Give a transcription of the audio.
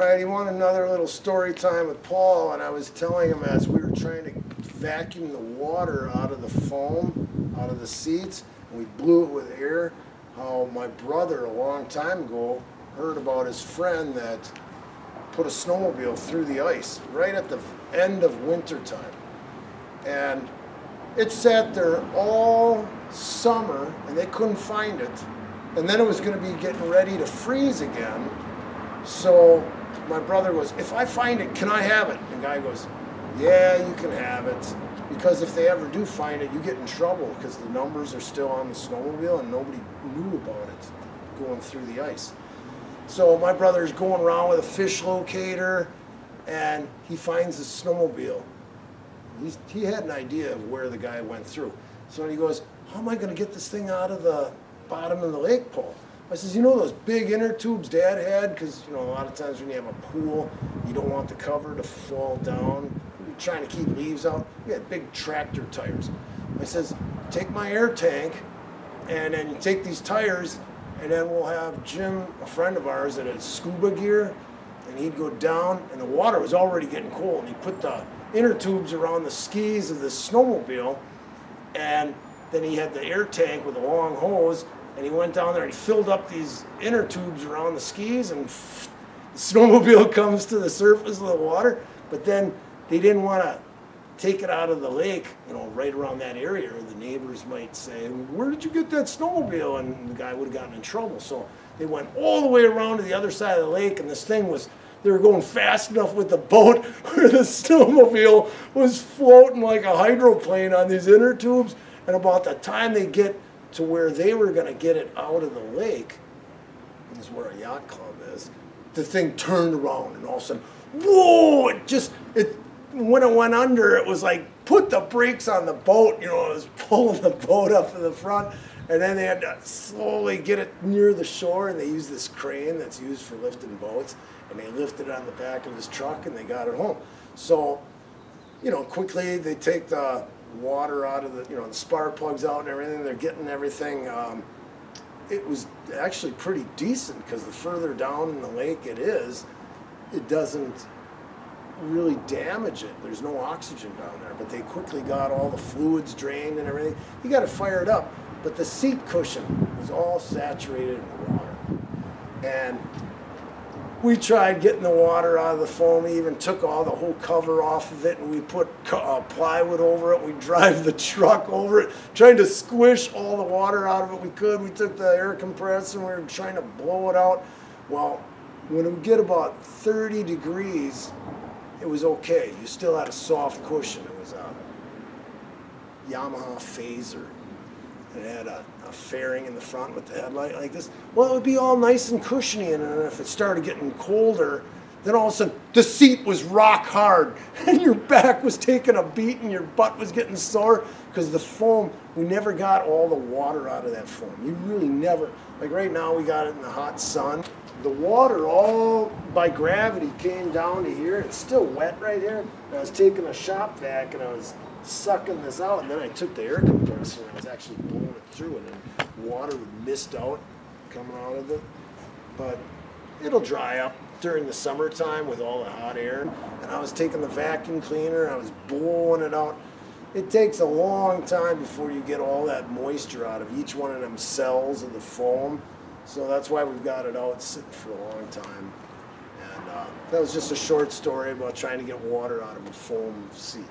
right, he wanted another little story time with Paul, and I was telling him as we were trying to vacuum the water out of the foam, out of the seats, and we blew it with air, how my brother a long time ago heard about his friend that put a snowmobile through the ice right at the end of winter time. And it sat there all summer, and they couldn't find it. And then it was going to be getting ready to freeze again. So my brother goes, if I find it, can I have it? And the guy goes, yeah, you can have it. Because if they ever do find it, you get in trouble because the numbers are still on the snowmobile and nobody knew about it going through the ice. So my brother's going around with a fish locator and he finds the snowmobile. He had an idea of where the guy went through. So he goes, how am I going to get this thing out of the bottom of the lake pool? I says, you know those big inner tubes Dad had? Because, you know, a lot of times when you have a pool, you don't want the cover to fall down. You're trying to keep leaves out. You had big tractor tires. I says, take my air tank, and then you take these tires, and then we'll have Jim, a friend of ours, that had scuba gear, and he'd go down, and the water was already getting cold, and he put the inner tubes around the skis of the snowmobile, and then he had the air tank with a long hose, and he went down there and he filled up these inner tubes around the skis, and the snowmobile comes to the surface of the water. But then they didn't want to take it out of the lake, you know, right around that area, or the neighbors might say, where did you get that snowmobile? And the guy would have gotten in trouble. So they went all the way around to the other side of the lake, and this thing was, they were going fast enough with the boat where the snowmobile was floating like a hydroplane on these inner tubes. And about the time they get to where they were going to get it out of the lake, this is where a yacht club is, the thing turned around, and all of a sudden, whoa, when it went under, it was like, put the brakes on the boat, you know, it was pulling the boat up in the front, and then they had to slowly get it near the shore, and they used this crane that's used for lifting boats, and they lifted it on the back of his truck, and they got it home. So, you know, quickly they take the water out of the, you know, the spark plugs out and everything, they're getting everything. It was actually pretty decent, because the further down in the lake it is, it doesn't really damage it. There's no oxygen down there, but they quickly got all the fluids drained and everything. You got to fire it up, but the seat cushion was all saturated in water. And we tried getting the water out of the foam. We even took all the whole cover off of it, and we put plywood over it. We drive the truck over it, trying to squish all the water out of it we could. We took the air compressor and we were trying to blow it out. Well, when it would get about 30 degrees, it was okay. You still had a soft cushion. It was a Yamaha Phaser. It had a fairing in the front with the headlight like this. Well, it would be all nice and cushiony, and then if it started getting colder, then all of a sudden the seat was rock hard, and your back was taking a beat, and your butt was getting sore, because the foam, we never got all the water out of that foam. You really never, like right now we got it in the hot sun. The water all by gravity came down to here. It's still wet right here. And I was taking a shop vac and I was sucking this out, and then I took the air compressor and I was actually blowing it through, and then water would mist out coming out of it. But it'll dry up during the summertime with all the hot air. And I was taking the vacuum cleaner and I was blowing it out. It takes a long time before you get all that moisture out of each one of them cells of the foam. So that's why we've got it out sitting for a long time. And that was just a short story about trying to get water out of a foam seat.